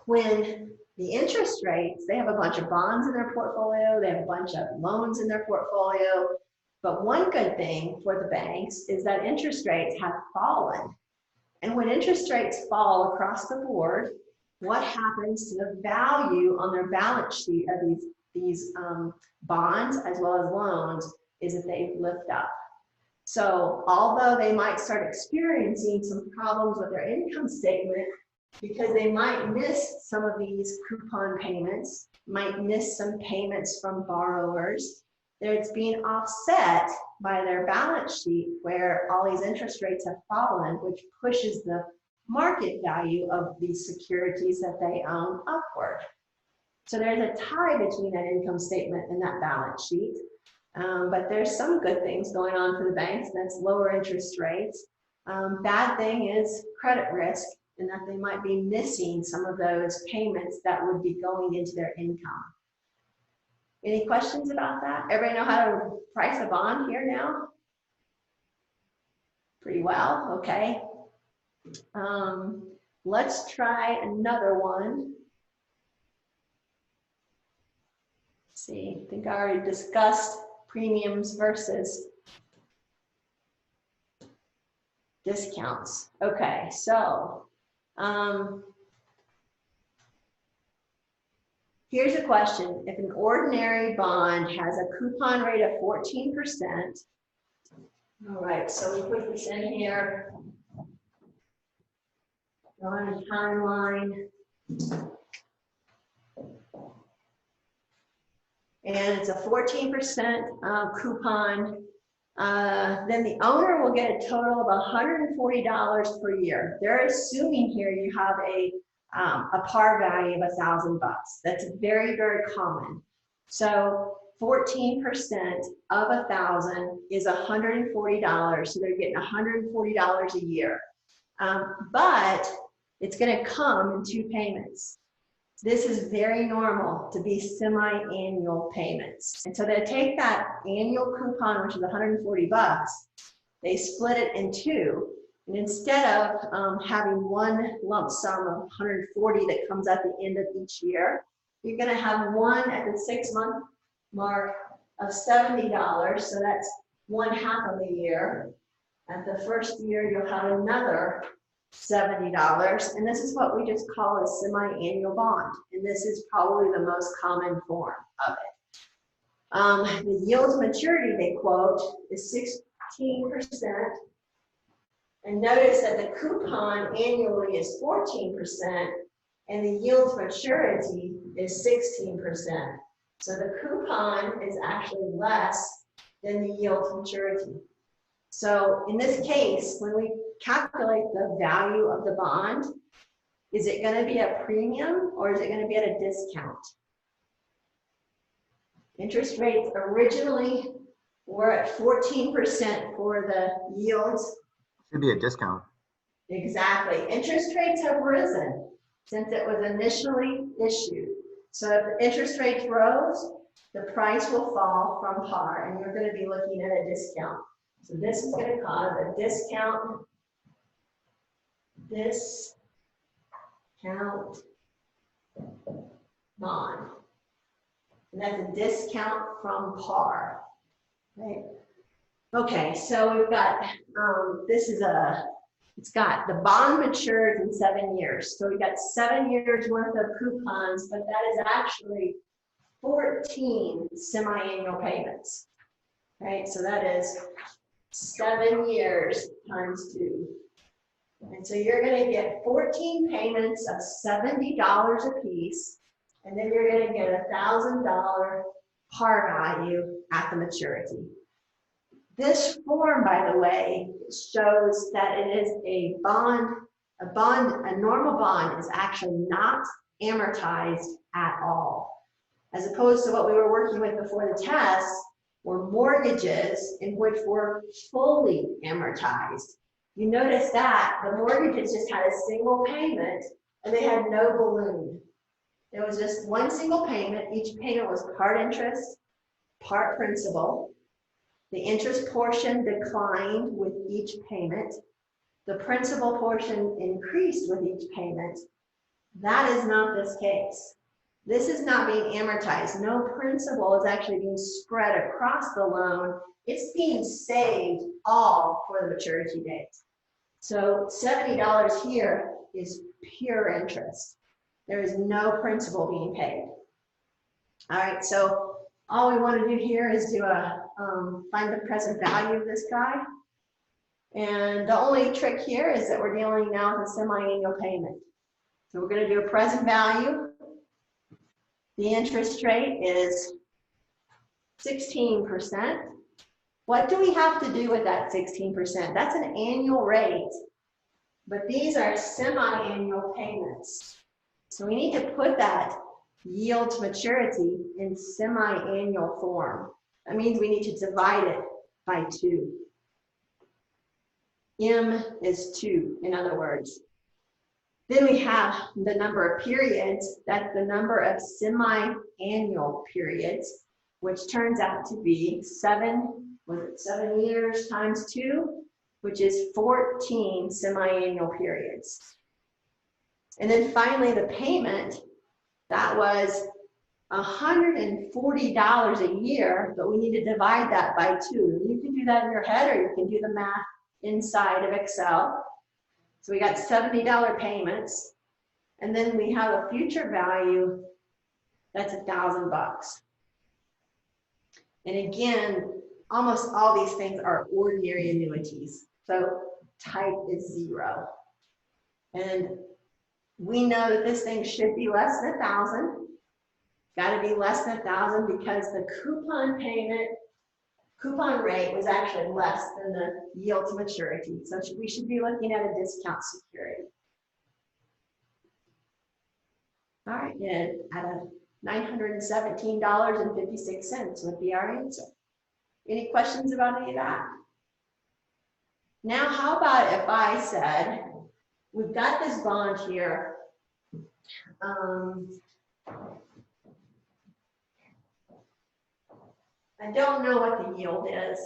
when the interest rates, they have a bunch of bonds in their portfolio, they have a bunch of loans in their portfolio, but one good thing for the banks is that interest rates have fallen. And when interest rates fall across the board, what happens to the value on their balance sheet of these bonds as well as loans is that they lift up. So although they might start experiencing some problems with their income statement because they might miss some of these coupon payments, might miss some payments from borrowers, it's being offset by their balance sheet where all these interest rates have fallen, which pushes the market value of these securities that they own upward. So there's a tie between that income statement and that balance sheet. But there's some good things going on for the banks, and that's lower interest rates. Bad thing is credit risk, and that they might be missing some of those payments that would be going into their income. Any questions about that? Everybody know how to price a bond here now? Pretty well, okay. Let's try another one. Let's see, I think I already discussed premiums versus discounts. Okay, so here's a question. If an ordinary bond has a coupon rate of 14%, all right, so we put this in here on a timeline. And it's a 14% coupon. Then the owner will get a total of $140 per year. They're assuming here you have a par value of $1,000. That's very, very common. So 14% of 1,000 is $140. So they're getting $140 a year. But it's going to come in 2 payments. This is very normal to be semi-annual payments. And so they take that annual coupon, which is $140, they split it in 2. And instead of having one lump sum of $140 that comes at the end of each year, you're going to have one at the 6-month mark of $70. So that's 1/2 of a year. At the first year, you'll have another $70, and this is what we just call a semi-annual bond, and this is probably the most common form of it. The yield to maturity they quote is 16%, and notice that the coupon annually is 14%, and the yield to maturity is 16%. So the coupon is actually less than the yield to maturity. So in this case, when we calculate the value of the bond, is it going to be a premium or is it going to be at a discount? Interest rates originally were at 14% for the yields. Should be a discount. Exactly. Interest rates have risen since it was initially issued. So if the interest rates rose, the price will fall from par, and you're going to be looking at a discount. So this is going to cause a discount bond. And that's a discount from par, right? Okay, so we've got, it's got the bond matures in 7 years. So we've got 7 years worth of coupons, but that is actually 14 semi-annual payments, right? So that is 7 years times 2. And so you're going to get 14 payments of $70 a piece, and then you're going to get a $1,000 par value at the maturity. This form, by the way, shows that it is a normal bond is actually not amortized at all. As opposed to what we were working with before the test, were mortgages in which were fully amortized. You notice that the mortgages just had a single payment and they had no balloon. There was just one single payment. Each payment was part interest, part principal. The interest portion declined with each payment. The principal portion increased with each payment. That is not this case. This is not being amortized. No principal is actually being spread across the loan. It's being saved all for the maturity date. So $70 here is pure interest. There is no principal being paid. All right, so all we want to do here is do find the present value of this guy. And the only trick here is that we're dealing now with a semi-annual payment. So we're going to do a present value. The interest rate is 16%. What do we have to do with that 16%? That's an annual rate, but these are semi-annual payments. So we need to put that yield to maturity in semi-annual form. That means we need to divide it by 2. M is 2, in other words. Then we have the number of periods. That's the number of semi-annual periods, which turns out to be 7 years times 2, which is 14 semi-annual periods. And then finally, the payment, that was $140 a year, but we need to divide that by 2. You can do that in your head, or you can do the math inside of Excel. So we got $70 payments, and then we have a future value that's $1,000. And again, almost all these things are ordinary annuities. So type is 0. And we know that this thing should be less than 1,000. Got to be less than 1,000 because the coupon rate was actually less than the yield to maturity. So we should be looking at a discount security. All right, and at a $917.56 would be our answer. Any questions about any of that? Now, how about if I said, we've got this bond here. I don't know what the yield is,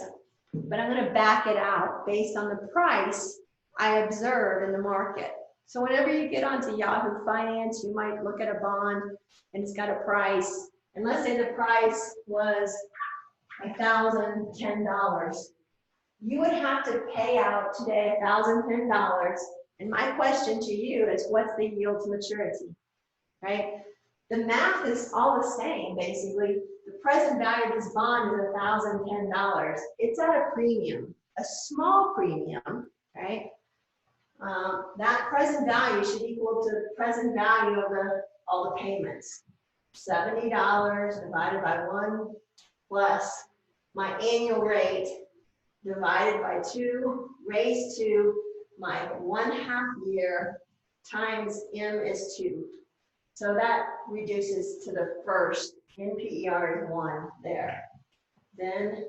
but I'm going to back it out based on the price I observe in the market. So whenever you get onto Yahoo Finance, you might look at a bond and it's got a price. And let's say the price was $1,010. You would have to pay out today $1,010. And my question to you is, what's the yield to maturity, right? The math is all the same, basically. The present value of this bond is $1,010. It's at a premium, a small premium, right? That present value should equal to the present value of all the payments. $70 divided by 1 plus my annual rate divided by 2 raised to my 1/2 year times M is 2. So that reduces to the first. NPER is 1 there. Then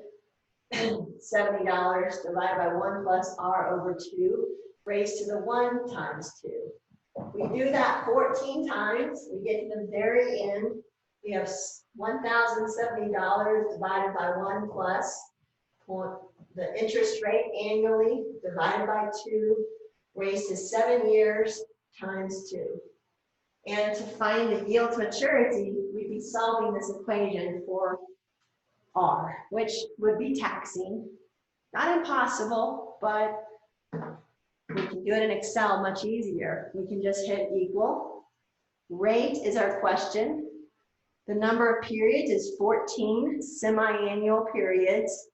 $70 divided by 1 plus R over 2 raised to the 1 times 2. We do that 14 times. We get to the very end. We have $1,070 divided by 1 plus the interest rate annually divided by 2 raised to 7 years times 2. And to find the yield to maturity, we'd be solving this equation for R, which would be taxing. Not impossible, but we can do it in Excel much easier. We can just hit equal. Rate is our question. The number of periods is 14 semi-annual periods.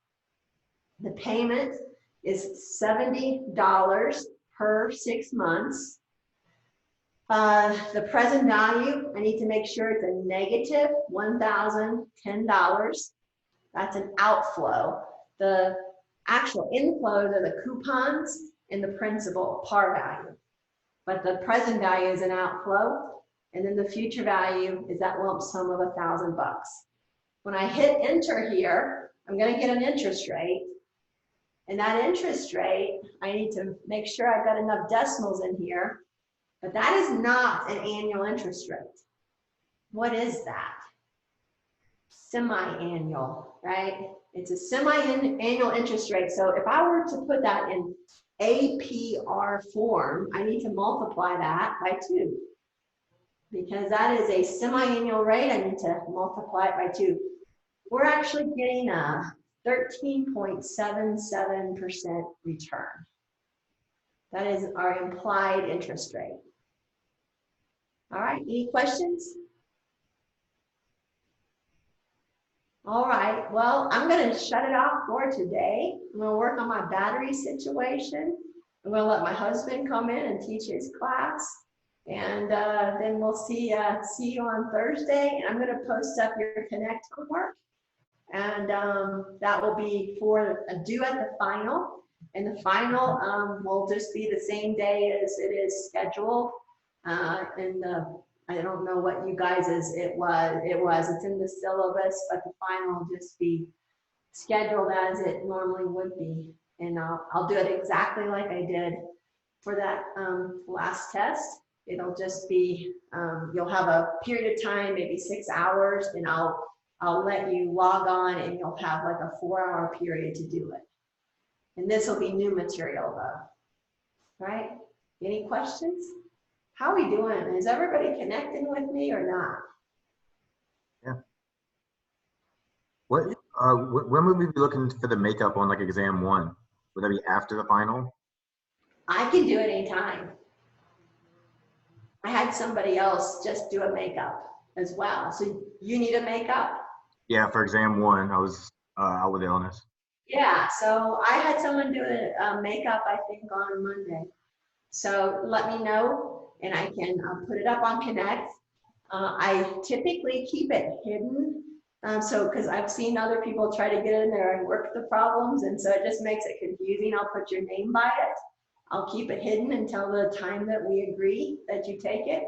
The payment is $70 per 6 months. The present value, I need to make sure it's a negative $1,010. That's an outflow. The actual inflows are the coupons and the principal par value. But the present value is an outflow. And then the future value is that lump sum of $1,000. When I hit enter here, I'm going to get an interest rate. And that interest rate, I need to make sure I've got enough decimals in here. But that is not an annual interest rate. What is that? Semi-annual, right? It's a semi-annual interest rate. So if I were to put that in APR form, I need to multiply that by 2. Because that is a semi-annual rate, I need to multiply it by 2. We're actually getting a 13.77% return. That is our implied interest rate. All right, any questions? All right, well, I'm going to shut it off for today. I'm going to work on my battery situation. I'm going to let my husband come in and teach his class. And then we'll see you on Thursday. And I'm going to post up your Connect homework. And that will be for a due at the final. And the final will just be the same day as it is scheduled. And I don't know what you guys' it's in the syllabus, but the final will just be scheduled as it normally would be. And I'll do it exactly like I did for that last test. It'll just be, you'll have a period of time, maybe 6 hours, and I'll let you log on and you'll have like a 4-hour period to do it. And this will be new material though, right? Any questions? How are we doing? Is everybody connecting with me or not? What, when would we be looking for the makeup on like exam 1? Would that be after the final? I can do it anytime. I had somebody else just do a makeup as well. So you need a makeup? Yeah, for exam 1, I was out with illness. Yeah, so I had someone do a makeup, I think, on Monday. So let me know and I can put it up on Connect. I typically keep it hidden. Because I've seen other people try to get in there and work the problems, and so it just makes it confusing. I'll put your name by it. I'll keep it hidden until the time that we agree that you take it,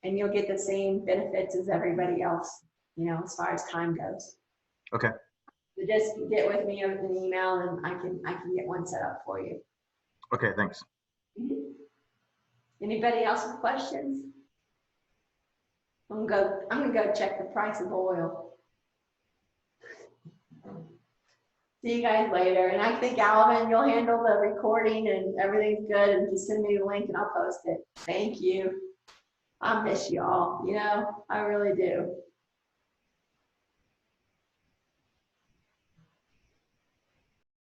and you'll get the same benefits as everybody else, you know, as far as time goes. Okay. So just get with me with an email and I can get one set up for you. Okay, thanks. Anybody else with questions? I'm gonna go check the price of oil. See you guys later. And I think, Alvin, you'll handle the recording and everything's good, and just send me the link and I'll post it. Thank you. I miss y'all, you know, I really do.